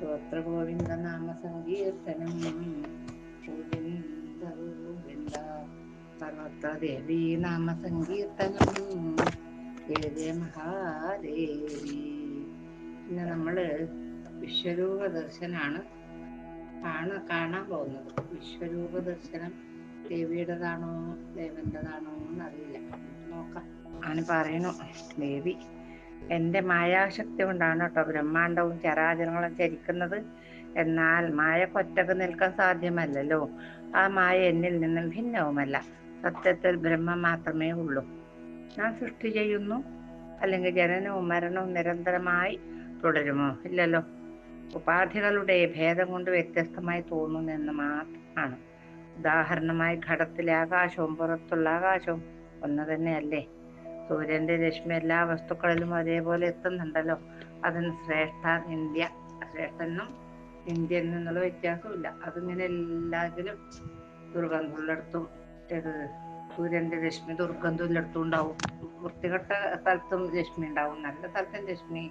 സ്തോത്ര ഗോവിന്ദ നാമ സങ്കീർത്തനം. ഗോവിന്ദ ഗോവിന്ദ സർവത്ര ദേവീ നാമ സങ്കീർത്തനം. ജയ ജയ മഹാദേവി. ഇന്ന് നമ്മള് വിശ്വരൂപ ദർശനാണ് കാണാൻ പോകുന്നത്. വിശ്വരൂപ ദർശനം ദേവിയുടേതാണോ ദേവന്റേതാണോ എന്നറിയില്ല, നോക്കാം. ആണ് പറയണു, ദേവി എൻ്റെ മായാശക്തി കൊണ്ടാണ് കേട്ടോ ബ്രഹ്മാണ്ടവും ചരാചരങ്ങളും ചരിക്കുന്നത്. എന്നാൽ മായക്കൊറ്റക്ക് നിൽക്കാൻ സാധ്യമല്ലല്ലോ. ആ മായ എന്നിൽ നിന്നും ഭിന്നവുമല്ല. സത്യത്തിൽ ബ്രഹ്മം മാത്രമേ ഉള്ളൂ. ഞാൻ സൃഷ്ടി ചെയ്യുന്നു, അല്ലെങ്കിൽ ജനനവും മരണവും നിരന്തരമായി തുടരുമോ? ഇല്ലല്ലോ. ഉപാധികളുടെ ഭേദം കൊണ്ട് വ്യത്യസ്തമായി തോന്നുന്നെന്ന് മാത്രമാണ്. ഉദാഹരണമായി ഘടത്തിലെ ആകാശവും പുറത്തുള്ള ആകാശവും ഒന്ന് തന്നെയല്ലേ? സൂര്യന്റെ രശ്മി എല്ലാ വസ്തുക്കളിലും ഒരേപോലെ എത്തുന്നുണ്ടല്ലോ. അതിന് ശ്രേഷ്ഠനും ഇന്ത്യൻ എന്നുള്ള വ്യത്യാസമില്ല. അതിങ്ങനെ എല്ലാത്തിലും ദുർഗന്ധമുള്ളിടത്തും സൂര്യന്റെ രശ്മി ദുർഗന്ധമുള്ളിടത്തും ഉണ്ടാവും. വൃത്തികെട്ട സ്ഥലത്തും രശ്മി ഉണ്ടാവും, നല്ല സ്ഥലത്തും രശ്മി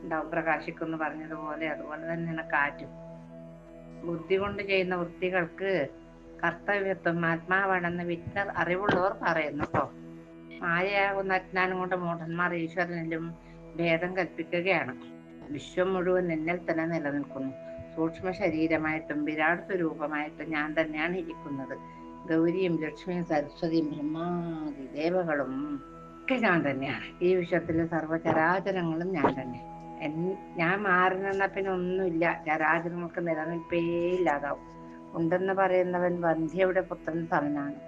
ഉണ്ടാവും, പ്രകാശിക്കുന്നു പറഞ്ഞതുപോലെ. അതുപോലെ തന്നെയാണ് കാറ്റും. ബുദ്ധി കൊണ്ട് ചെയ്യുന്ന വൃത്തികൾക്ക് കർത്തവ്യത്വം ആത്മാവാണെന്ന് വിജ്ഞർ അറിവുള്ളവർ പറയുന്നു കേട്ടോ. മായയാകുന്ന അജ്ഞാനം കൊണ്ട് മൂഢന്മാർ ഈശ്വരനിലും ഭേദം കൽപ്പിക്കുകയാണ്. വിശ്വം മുഴുവൻ എന്നിൽ തന്നെ നിലനിൽക്കുന്നു. സൂക്ഷ്മ ശരീരമായിട്ടും വിരാട് സ്വരൂപമായിട്ടും ഞാൻ തന്നെയാണ് ഇരിക്കുന്നത്. ഗൗരിയും ലക്ഷ്മിയും സരസ്വതിയും ബ്രഹ്മാദി ദേവകളും ഒക്കെ ഞാൻ തന്നെയാണ്. ഈ വിശ്വത്തിലെ സർവ്വചരാചരങ്ങളും ഞാൻ തന്നെ. ഞാൻ മാറി നിന്ന പിന്നെ ഒന്നുമില്ല, ചരാചരങ്ങൾക്ക് നിലനിൽപ്പേ ഇല്ലാതാവും. ഉണ്ടെന്ന് പറയുന്നവൻ വന്ധ്യയുടെ പുത്രൻ സമനാണ്.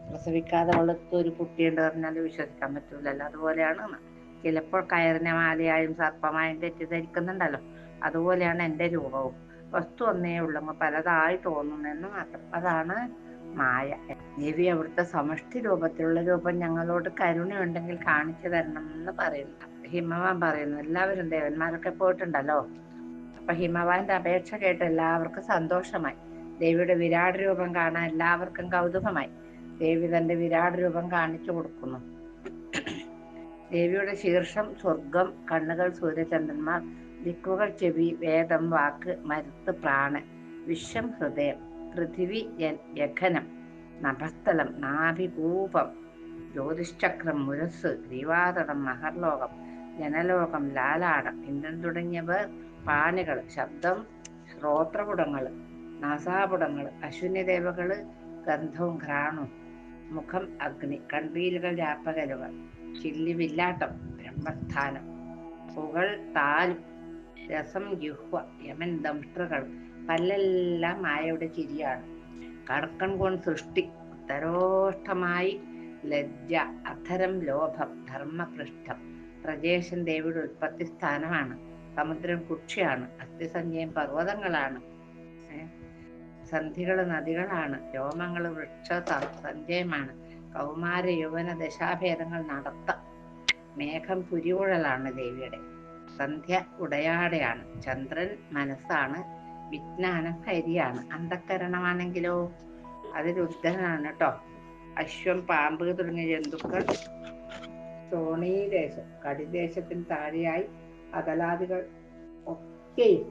പ്രസവിക്കാതെ വളർത്ത ഒരു കുട്ടിയുണ്ട് പറഞ്ഞാൽ വിശ്വസിക്കാൻ പറ്റൂലല്ലോ. അതുപോലെയാണ് ചിലപ്പോൾ കയറിനെ മാലയായും സർപ്പമായും തെറ്റിദ്ധരിക്കുന്നുണ്ടല്ലോ. അതുപോലെയാണ് എൻ്റെ രൂപവും. വസ്തു ഒന്നേ ഉള്ളെങ്കിൽ പലതായി തോന്നുന്നെന്ന് മാത്രം. അതാണ് മായ. ദേവി അവിടുത്തെ സമഷ്ടി രൂപത്തിലുള്ള രൂപം ഞങ്ങളോട് കരുണയുണ്ടെങ്കിൽ കാണിച്ചു തരണം എന്ന് പറയുന്നു. ഹിമവാൻ പറയുന്നു, എല്ലാവരും ദേവന്മാരൊക്കെ പോയിട്ടുണ്ടല്ലോ. അപ്പൊ ഹിമവാന്റെ അപേക്ഷ കേട്ട് എല്ലാവർക്കും സന്തോഷമായി. ദേവിയുടെ വിരാട് രൂപം കാണാൻ എല്ലാവർക്കും കൗതുകമായി. ദേവി തന്റെ വിരാട് രൂപം കാണിച്ചു കൊടുക്കുന്നു. ദേവിയുടെ ശീർഷം സ്വർഗം, കണ്ണുകൾ സൂര്യചന്ദ്രന്മാർ, ദിക്കുകൾ ചെവി, വേദം വാക്ക്, മരുത്ത് പ്രാണൻ, വിശ്വം ഹൃദയം, പൃഥിവി യഘനം, നഭസ്ഥലം നാഭികൂപം, ജ്യോതിശ്ചക്രം മുരസ്, ഗ്രീവാതടം മഹർലോകം, ജനലോകം ലാലാടം, ഇന്ദ്രൻ തുടങ്ങിയവർ പാണികൾ, ശബ്ദം ശ്രോത്രപുടങ്ങൾ, നാസാപുടങ്ങൾ, അശ്വിനി ദേവകള് ഗന്ധവും ഘ്രാണവും, മുഖം അഗ്നി, കൺപീലുകൾ രാപ്പകലുകൾ, ചില്ലി വില്ലാട്ടം ബ്രഹ്മസ്ഥാനം, പുകൾ താലും, രസം ജിഹ്വ, യമൻ ദംഷ്ട്രകൾ, പല്ലെല്ലാം മായയുടെ ചിരിയാണ്. കടക്കൺ കൊണ്ട് സൃഷ്ടി, ഉത്തരോഷ്ടമായി ലജ്ജ, അധരം ലോഭം, ധർമ്മപൃഷ്ഠം. പ്രജേശൻ ദേവിയുടെ ഉൽപ്പത്തി സ്ഥാനമാണ്. സമുദ്രം കുക്ഷിയാണ്. അസ്ഥിസഞ്ജയം പർവ്വതങ്ങളാണ്. സന്ധികള് നദികളാണ്. രോമങ്ങൾ വൃക്ഷ സഞ്ചയമാണ്. കൗമാര യൗവന ദശാഭേദങ്ങൾ നടത്താം. മേഘം പുരികുഴലാണ് ദേവിയുടെ. സന്ധ്യ ഉടയാടയാണ്. ചന്ദ്രൻ മനസ്സാണ്. വിജ്ഞാനം ഹരിയാണ്. അന്ധക്കരണമാണെങ്കിലോ അത് രുദ്രനാണ് കേട്ടോ. അശ്വം, പാമ്പ് തുടങ്ങിയ ജന്തുക്കൾ സോണീദേശം, കടിദേശത്തിന് താഴെയായി അതലാദികൾ ഒക്കെയും.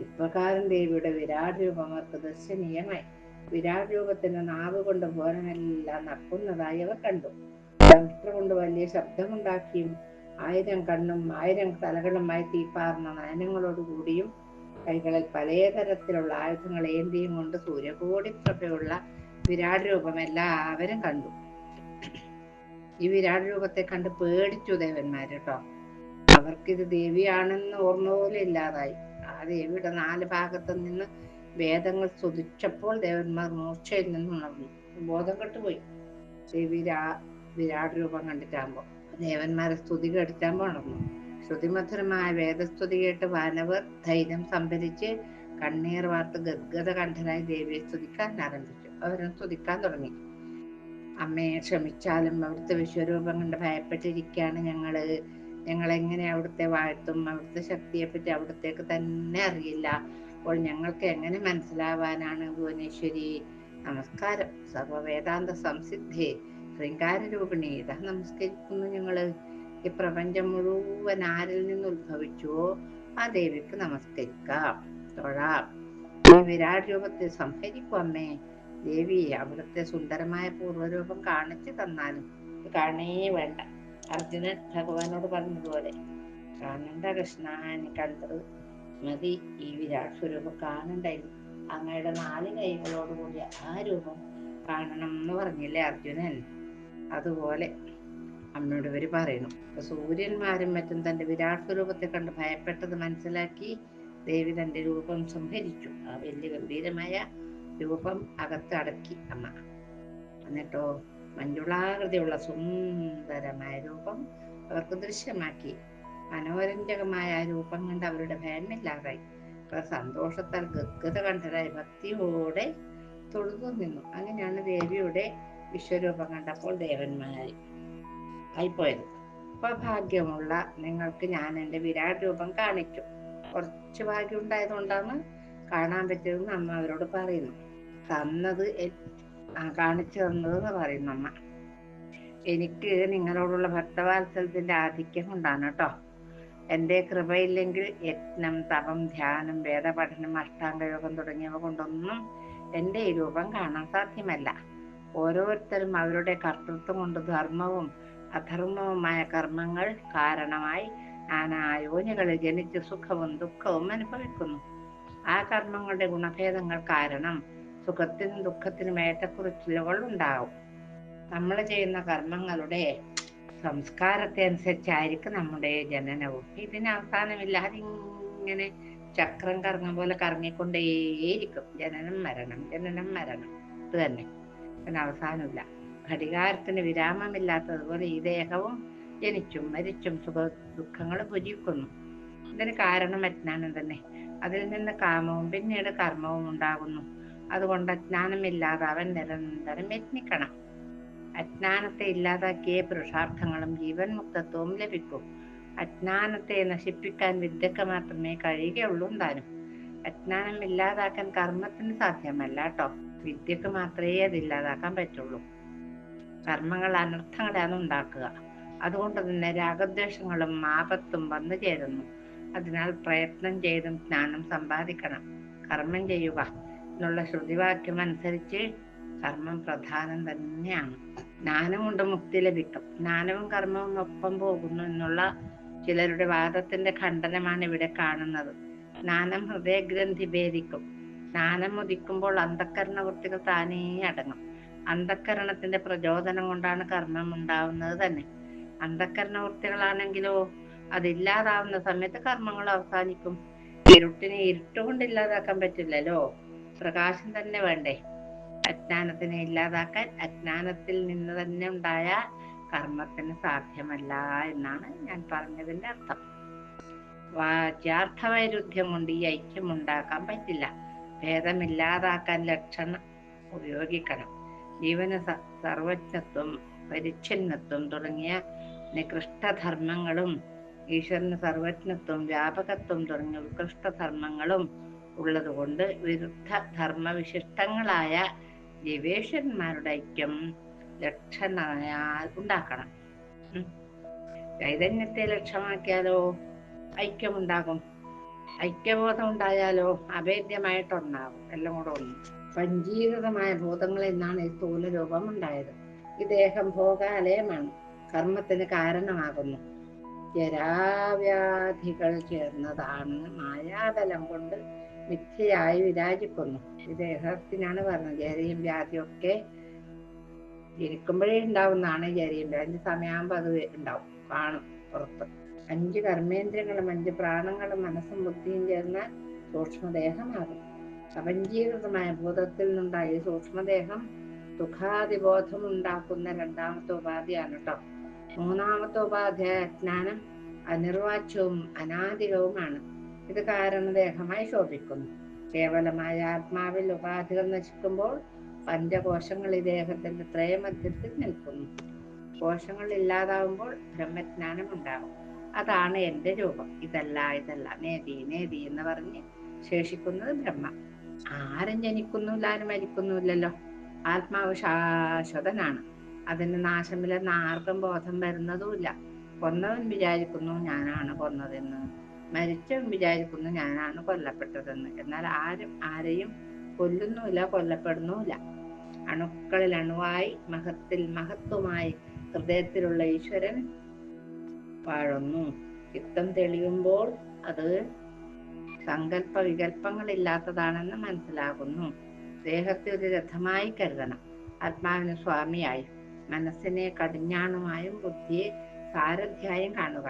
ഇപ്രകാരം ദേവിയുടെ വിരാട് രൂപം അവർക്ക് ദർശനീയമായി. വിരാട് രൂപത്തിന് നാവ് കൊണ്ട് ഭുവനമെല്ലാം നക്കുന്നതായി അവർ കണ്ടു. ദംഷ്ട്ര കൊണ്ട് വലിയ ശബ്ദമുണ്ടാക്കിയും 1000 കണ്ണും 1000 തലകളുമായി തീപ്പാർന്ന നയനങ്ങളോടുകൂടിയും കൈകളിൽ പലതരത്തിലുള്ള ആയുധങ്ങൾ ഏന്തിയും കൊണ്ട് സൂര്യകോടി പ്രഭയുള്ള വിരാട് രൂപം എല്ലാവരും കണ്ടു. ഈ വിരാട് രൂപത്തെ കണ്ട് പേടിച്ചു ദേവന്മാര് കേട്ടോ. അവർക്കിത് ദേവിയാണെന്ന് ഓർമ്മ പോലെ ഇല്ലാതായി. ആ ദേവിയുടെ 4 ഭാഗത്തു നിന്ന് വേദങ്ങൾ സ്തുതിച്ചപ്പോൾ ദേവന്മാർ മൂർച്ചയിൽ നിന്നുണർന്നു, ബോധം കെട്ടുപോയി. ദേവി വിരാട് രൂപം കണ്ടിട്ടാകുമ്പോ ദേവന്മാരെ സ്തുതി കേട്ടിട്ടാകുമ്പോ ഉണർന്നു. ശ്രുതിമധുരമായ വേദസ്തുതി കേട്ട് വാനവർ ധൈര്യം സംഭരിച്ച് കണ്ണീർ വാർത്ത് ഗദ്ഗത കണ്ഠനായി ദേവിയെ സ്തുതിക്കാൻ ആരംഭിച്ചു. അവരെ സ്തുതിക്കാൻ തുടങ്ങി. അമ്മയെ ക്ഷമിച്ചാലും അവിടുത്തെ വിശ്വരൂപം കണ്ട് ഭയപ്പെട്ടിരിക്കുകയാണ് ഞങ്ങളെങ്ങനെ അവിടുത്തെ വാഴ്ത്തും? അവിടുത്തെ ശക്തിയെപ്പറ്റി അവിടത്തേക്ക് തന്നെ അറിയില്ല. അപ്പോൾ ഞങ്ങൾക്ക് എങ്ങനെ മനസ്സിലാവാനാണ്? ഭുവനേശ്വരി നമസ്കാരം. സർവവേദാന്ത സംസിദ്ധേ ശൃംഗാരരൂപിണി ഇതാ നമസ്കരിക്കുന്നു ഞങ്ങള്. ഈ പ്രപഞ്ചം മുഴുവൻ ആരിൽ നിന്ന് ഉത്ഭവിച്ചുവോ ആ ദേവിക്ക് നമസ്കരിക്കാം, തൊഴാം. ഈ വിരാട് രൂപത്തെ സംഹരിക്കും അമ്മേ. ദേവി അവിടുത്തെ സുന്ദരമായ പൂർവ്വരൂപം കാണിച്ചു തന്നാലും കാണേ വേണ്ട. അർജുനൻ ഭഗവാനോട് പറഞ്ഞതുപോലെ, കാണണ്ട കൃഷ്ണ, എനിക്ക് കണ്ടത് മതി. ഈ വിരാട് സ്വരൂപം കാണണ്ടായിരുന്നു. അങ്ങയുടെ 4 കൈകളോടുകൂടിയ ആ രൂപം കാണണം എന്ന് പറഞ്ഞില്ലേ അർജുനൻ? അതുപോലെ അമ്മയോട് ഇവര് പറയുന്നു. സൂര്യന്മാരും മറ്റും തന്റെ വിരാട് സ്വരൂപത്തെ കണ്ട് ഭയപ്പെട്ടത് മനസ്സിലാക്കി ദേവി തന്റെ രൂപം സംഹരിച്ചു. ആ വലിയ ഗംഭീരമായ രൂപം അകത്ത് അടക്കി അമ്മ. എന്നിട്ടോ മഞ്ജുളാകൃതിയുള്ള സുന്ദരമായ രൂപം അവർക്ക് ദൃശ്യമാക്കി. മനോരഞ്ജകമായ ആ രൂപം കണ്ട് അവരുടെ ഭയമില്ലാതായി. അവർ സന്തോഷത്താൽ ഗദ്ഗത കണ്ഠരായി ഭക്തിയോടെ തൊഴുതു നിന്നു. അങ്ങനെയാണ് ദേവിയുടെ വിശ്വരൂപം കണ്ടപ്പോൾ ദേവന്മാരായി ആയിപ്പോയത്. അപ്പൊ ഭാഗ്യമുള്ള നിങ്ങൾക്ക് ഞാൻ എൻ്റെ വിരാട് രൂപം കാണിച്ചു. കുറച്ച് ഭാഗ്യം ഉണ്ടായതുകൊണ്ടാണ് കാണാൻ പറ്റിയതെന്ന് അമ്മ അവരോട് പറയുന്നു. തന്നത് കാണിച്ചു തന്നതെന്ന് പറയുന്നു അമ്മ. എനിക്ക് നിങ്ങളോടുള്ള ഭക്തവാത്സല്യത്തിന്റെ ആധിക്യം കൊണ്ടാണ് കേട്ടോ. എൻ്റെ കൃപയില്ലെങ്കിൽ യജ്ഞം, തപം, ധ്യാനം, വേദപഠനം, അഷ്ടാംഗയോഗം തുടങ്ങിയവ കൊണ്ടൊന്നും എൻ്റെ ഈ രൂപം കാണാൻ സാധ്യമല്ല. ഓരോരുത്തരും അവരുടെ കർത്തൃത്വം കൊണ്ട് ധർമ്മവും അധർമ്മവുമായ കർമ്മങ്ങൾ കാരണമായി നാനായോനികളിൽ ജനിച്ച് സുഖവും ദുഃഖവും അനുഭവിക്കുന്നു. ആ കർമ്മങ്ങളുടെ ഗുണഭേദങ്ങൾ കാരണം സുഖത്തിനും ദുഃഖത്തിനും ഏറ്റക്കുറച്ചിലുകൾ ഉണ്ടാവും. നമ്മൾ ചെയ്യുന്ന കർമ്മങ്ങളുടെ സംസ്കാരത്തെ അനുസരിച്ചായിരിക്കും നമ്മുടെ ജനനവും. ഇതിന് അവസാനമില്ലാതെ ഇങ്ങനെ ചക്രം കറങ്ങും പോലെ കറങ്ങിക്കൊണ്ടേയിരിക്കും. ജനനം മരണം, ജനനം മരണം, ഇത് തന്നെ. ഇതിന് അവസാനമില്ല. ഘടികാരത്തിന് വിരാമമില്ലാത്തതുപോലെ ഈ ദേഹവും ജനിച്ചും മരിച്ചും സുഖ ദുഃഖങ്ങൾ ഭുജിക്കുന്നു. ഇതിന് കാരണം അജ്ഞാനം തന്നെ. അതിൽ നിന്ന് കാമവും പിന്നീട് കർമ്മവും ഉണ്ടാകുന്നു. അതുകൊണ്ട് അജ്ഞാനമില്ലാതെ അവൻ നിരന്തരം യത്നിക്കണം. അജ്ഞാനത്തെ ഇല്ലാതാക്കിയേ പുരുഷാർത്ഥങ്ങളും ജീവൻ മുക്തത്വവും ലഭിക്കും. അജ്ഞാനത്തെ നശിപ്പിക്കാൻ വിദ്യക്ക് മാത്രമേ കഴിയുകയുള്ളൂ താനും. അജ്ഞാനം ഇല്ലാതാക്കാൻ കർമ്മത്തിന് സാധ്യമല്ല കേട്ടോ. വിദ്യക്ക് മാത്രമേ അത് ഇല്ലാതാക്കാൻ പറ്റുള്ളൂ. കർമ്മങ്ങൾ അനർത്ഥങ്ങളാണ് ഉണ്ടാക്കുക. അതുകൊണ്ട് തന്നെ രാഗദ്വേഷങ്ങളും ആപത്തും വന്നു ചേരുന്നു. അതിനാൽ പ്രയത്നം ചെയ്തും ജ്ഞാനം സമ്പാദിക്കണം. കർമ്മം ചെയ്യുക എന്നുള്ള ശ്രുതിവാക്യം അനുസരിച്ച് കർമ്മം പ്രധാനം തന്നെയാണ്. ജ്ഞാനം കൊണ്ട് മുക്തി ലഭിക്കും. ജ്ഞാനവും കർമ്മവും ഒപ്പം പോകുന്നു എന്നുള്ള ചിലരുടെ വാദത്തിന്റെ ഖണ്ഡനമാണ് ഇവിടെ കാണുന്നത്. ജ്ഞാനം ഹൃദയഗ്രന്ഥി ഭേദിക്കും. ജ്ഞാനം ഉദിക്കുമ്പോൾ അന്ധക്കരണ വൃത്തികൾ താനേ അടങ്ങും. അന്ധക്കരണത്തിന്റെ പ്രചോദനം കൊണ്ടാണ് കർമ്മം ഉണ്ടാവുന്നത് തന്നെ. അന്ധക്കരണ വൃത്തികളാണെങ്കിലോ അതില്ലാതാവുന്ന സമയത്ത് കർമ്മങ്ങൾ അവസാനിക്കും. ഇരുട്ടിനെ ഇരുട്ടുകൊണ്ട് ഇല്ലാതാക്കാൻ പറ്റില്ലല്ലോ. പ്രകാശം തന്നെ വേണ്ടേ. അജ്ഞാനത്തിനെ ഇല്ലാതാക്കാൻ അജ്ഞാനത്തിൽ നിന്ന് തന്നെ ഉണ്ടായ കർമ്മത്തിന് സാധ്യമല്ല എന്നാണ് ഞാൻ പറഞ്ഞതിന്റെ അർത്ഥം. വാച്യാർത്ഥ വൈരുദ്ധ്യം കൊണ്ട് ഈ ഐക്യം ഉണ്ടാക്കാൻ പറ്റില്ല. ഭേദമില്ലാതാക്കാൻ ലക്ഷണം ഉപയോഗിക്കണം. ജീവന് സർവജ്ഞത്വം, പരിച്ഛിന്നത്വം തുടങ്ങിയ നികൃഷ്ടധർമ്മങ്ങളും ഈശ്വരന് സർവജ്ഞത്വം, വ്യാപകത്വം തുടങ്ങിയ ഉത്കൃഷ്ടധർമ്മങ്ങളും ഉള്ളതുകൊണ്ട് വിരുദ്ധ ധർമ്മവിശിഷ്ടങ്ങളായ ജീവേശ്വരന്മാരുടെ ഐക്യം ലക്ഷണയാൽ ഉണ്ടാക്കണം. ചൈതന്യത്തെ ലക്ഷ്യമാക്കിയാലോ ഐക്യമുണ്ടാകും. ഐക്യബോധം ഉണ്ടായാലോ അഭേദ്യമായിട്ടൊന്നാകും. എല്ലാം കൂടെ ഒന്നും. പഞ്ചീകൃതമായ ഭൂതങ്ങളിൽ നിന്നാണ് ഈ സ്ഥൂല രൂപം ഉണ്ടായത്. ഈ ദേഹം ഭോഗാലയമാണ്, കർമ്മത്തിന് കാരണമാകുന്നു. ജരാവ്യാധികൾ ചേർന്നതാണ്. മായാബലം കൊണ്ട് മിഥ്യയായി വിരാജിക്കുന്നു. ഈ ദേഹത്തിനാണ് പറഞ്ഞത്. ജരയും വ്യാധിയൊക്കെ ജനിക്കുമ്പോഴേ ഉണ്ടാവുന്നതാണ്. ജരയും വ്യാധി സമയമാകുമ്പോൾ അത് ഉണ്ടാവും, കാണും പുറത്ത്. 5 കർമ്മേന്ദ്രിയങ്ങളും 5 പ്രാണങ്ങളും മനസ്സും ബുദ്ധിയും ചേർന്ന സൂക്ഷ്മദേഹമാകും. അപഞ്ചീകൃതമായ ഭൂതത്തിൽ നിന്നുണ്ടായ സൂക്ഷ്മദേഹം സുഖാദിബോധം ഉണ്ടാക്കുന്ന 2ാമത്തെ ഉപാധിയാണ് കേട്ടോ. 3ാമത്തെ ഉപാധിയായ അജ്ഞാനം അനിർവാച്യവും അനാദികവുമാണ്. ഇത് കാരണദേഹമായി ശോഭിക്കുന്നു. കേവലമായ ആത്മാവിൽ ഉപാധികൾ നശിക്കുമ്പോൾ പഞ്ചകോശങ്ങൾ ഈ ദേഹത്തിന്റെ ത്രയമധ്യത്തിൽ നിൽക്കുന്നു. കോശങ്ങൾ ഇല്ലാതാവുമ്പോൾ ബ്രഹ്മജ്ഞാനം ഉണ്ടാകും. അതാണ് എൻ്റെ രൂപം. ഇതല്ല നേതി നേതി എന്ന് പറഞ്ഞ് ശേഷിക്കുന്നത് ബ്രഹ്മ. ആരും ജനിക്കുന്നില്ല, ആരും മരിക്കുന്നില്ലല്ലോ. ആത്മാവ് ശാശ്വതനാണ്. അതിന് നാശമില്ലെന്ന് ആർക്കും ബോധം വരുന്നതുമില്ല. കൊന്നവൻ വിചാരിക്കുന്നു ഞാനാണ് കൊന്നതെന്ന്. മരിച്ചവൻ വിചാരിക്കുന്നു ഞാനാണ് കൊല്ലപ്പെട്ടതെന്ന്. എന്നാൽ ആരും ആരെയും കൊല്ലുന്നുമില്ല, കൊല്ലപ്പെടുന്നുമില്ല. അണുക്കളിൽ അണുവായി, മഹത്തിൽ മഹത്വമായി ഹൃദയത്തിലുള്ള ഈശ്വരൻ വാഴുന്നു. ചിത്തം തെളിയുമ്പോൾ അത് സങ്കല്പ വികല്പങ്ങളില്ലാത്തതാണെന്ന് മനസ്സിലാകുന്നു. ദേഹത്തെ ഒരു രഥമായി കരുതണം, ആത്മാവിന് സ്വാമിയായി. മനസ്സിനെ കടിഞ്ഞാണുമായും ബുദ്ധിയെ സാരഥിയായും കാണുക.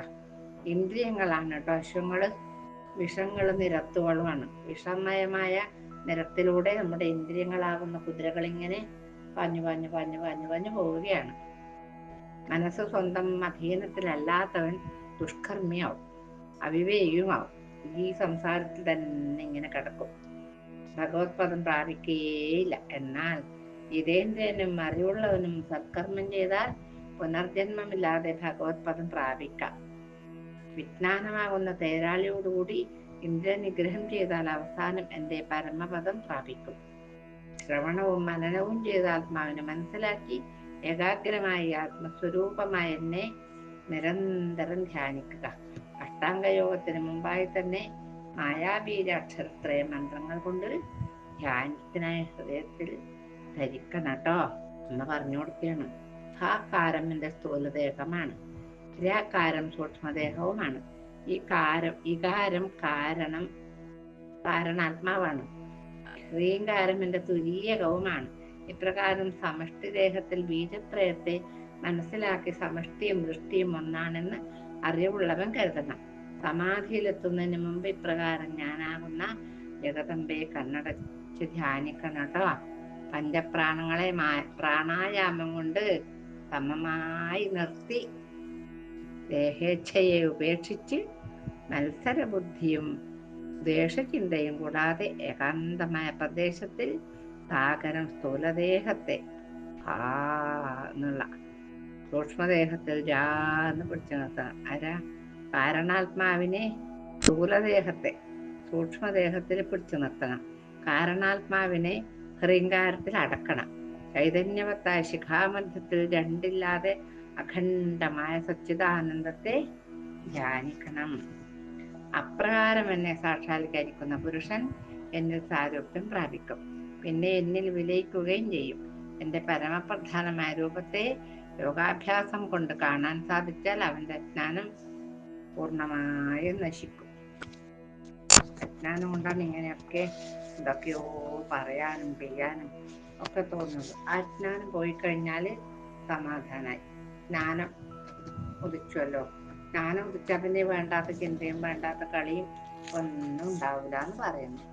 ഇന്ദ്രിയങ്ങളാണ് കേട്ടോ അശ്വങ്ങള്, വിഷങ്ങളും നിരത്തുകളുമാണ്. വിഷമയമായ നിരത്തിലൂടെ നമ്മുടെ ഇന്ദ്രിയങ്ങളാകുന്ന കുതിരകൾ ഇങ്ങനെ പാഞ്ഞു പാഞ്ഞു പാഞ്ഞു പാഞ്ഞു പാഞ്ഞു പോവുകയാണ്. മനസ്സ് സ്വന്തം അധീനത്തിലല്ലാത്തവൻ ദുഷ്കർമ്മിയാവും, അവിവേകിയുമാവും. ഈ സംസാരത്തിൽ തന്നെ ഇങ്ങനെ കിടക്കും, ഭഗവത് പദം പ്രാപിക്കുകയില്ല. എന്നാൽ ജിതേന്ദ്രനും അറിവുള്ളവനും സത്കർമ്മം ചെയ്താൽ പുനർജന്മമില്ലാതെ ഭഗവത് പദം പ്രാപിക്കാം. വിജ്ഞാനമാകുന്ന തേരാളിയോടുകൂടി ഇന്ദ്രനിഗ്രഹം ചെയ്താൽ അവസാനം എന്റെ പരമപദം പ്രാപിക്കും. ശ്രവണവും മനനവും ചെയ്ത ആത്മാവിനെ മനസ്സിലാക്കി ഏകാഗ്രമായി ആത്മസ്വരൂപമായ എന്നെ നിരന്തരം ധ്യാനിക്കുക. അഷ്ടാംഗയോഗത്തിന് മുമ്പായി തന്നെ മായാബീജാക്ഷരത്രയ മന്ത്രങ്ങൾ കൊണ്ട് ധ്യാനത്തിനായി ഹൃദയത്തിൽ ധരിക്കണം കേട്ടോ എന്ന് പറഞ്ഞു കൊടുക്കുകയാണ്. ഹാകാരം എന്റെ സ്ഥൂലദേഹമാണ്, ാകാരം സൂക്ഷ്മദേഹവുമാണ്. ഇകാരം കാരണാത്മാവാണ്. ഹ്രീങ്കാരം എന്റെ തുരീയകവുമാണ്. ഇപ്രകാരം സമഷ്ടിദേഹത്തിൽ ബീജത്രയത്തെ മനസ്സിലാക്കി സമഷ്ടിയും വൃഷ്ടിയും ഒന്നാണെന്ന് അറിവുള്ളവൻ കരുതണം. സമാധിയിലെത്തുന്നതിന് മുമ്പ് ഇപ്രകാരം ഞാനാകുന്ന ജഗദമ്പയെ കണ്ണടച്ച് ധ്യാനിക്കണം കേട്ടോ. പഞ്ചപ്രാണങ്ങളെ പ്രാണായാമം കൊണ്ട് സമമായി നിർത്തി ദേഹേച്ഛയെ ഉപേക്ഷിച്ച് മത്സരബുദ്ധിയും ദ്വേഷചിന്തയും കൂടാതെ ഏകാന്തമായ പ്രദേശത്തിൽ സാഗരം സ്ഥൂലദേഹത്തെ എന്നുള്ള സൂക്ഷ്മദേഹത്തിൽ ജാന്ന് പിടിച്ചു നിർത്തണം. കാരണാത്മാവിനെ സ്ഥൂലദേഹത്തെ സൂക്ഷ്മദേഹത്തിൽ പിടിച്ചു നിർത്തണം. കാരണാത്മാവിനെ ഹൃങ്കാരത്തിൽ അടക്കണം. ചൈതന്യവത്തായ ശിഖാമധ്യത്തിൽ രണ്ടില്ലാതെ അഖണ്ഡമായ സച്ചിദാനന്ദത്തെ ധ്യാനിക്കണം. അപ്രകാരം എന്നെ സാക്ഷാത്കരിക്കുന്ന പുരുഷൻ എന്നിൽ സാരൂപ്യം പ്രാപിക്കും, പിന്നെ എന്നിൽ വിലയിക്കുകയും ചെയ്യും. എന്റെ പരമപ്രധാനമായ രൂപത്തെ യോഗാഭ്യാസം കൊണ്ട് കാണാൻ സാധിച്ചാൽ അവന്റെ അജ്ഞാനം പൂർണ്ണമായും നശിക്കും. അജ്ഞാനം കൊണ്ടാണ് ഇങ്ങനെയൊക്കെ എന്തൊക്കെയോ പറയാനും ചെയ്യാനും ഒക്കെ തോന്നുന്നത്. ആ ജ്ഞാനം പോയി കഴിഞ്ഞാൽ സമാധാനായി, ജ്ഞാനം ഉദിച്ചുവല്ലോ. ജ്ഞാനം ഉദിച്ചാൽ പിന്നെ വേണ്ടാത്ത ചിന്തയും വേണ്ടാത്ത കളിയും ഒന്നും ഉണ്ടാവില്ല എന്ന് പറയുന്നു.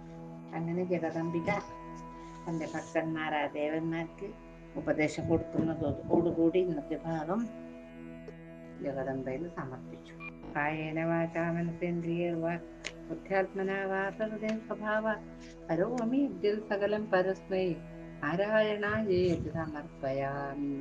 അങ്ങനെ ജഗദംബിക തന്റെ ഭക്തന്മാരായ ദേവന്മാർക്ക് ഉപദേശം കൊടുക്കുന്നതോടുകൂടി ഇന്നത്തെ ഭാഗം ജഗദംബയിൽ സമർപ്പിച്ചു. കായേന വാചാ മനസേന്ദ്രിയർവാ ബുദ്ധ്യാത്മനാ വാ ഹൃദയ സ്വഭാവ കരോമി യദ്യൽ സകലം പരസ്മൈ നാരായണായേതി സമർപ്പയാമി.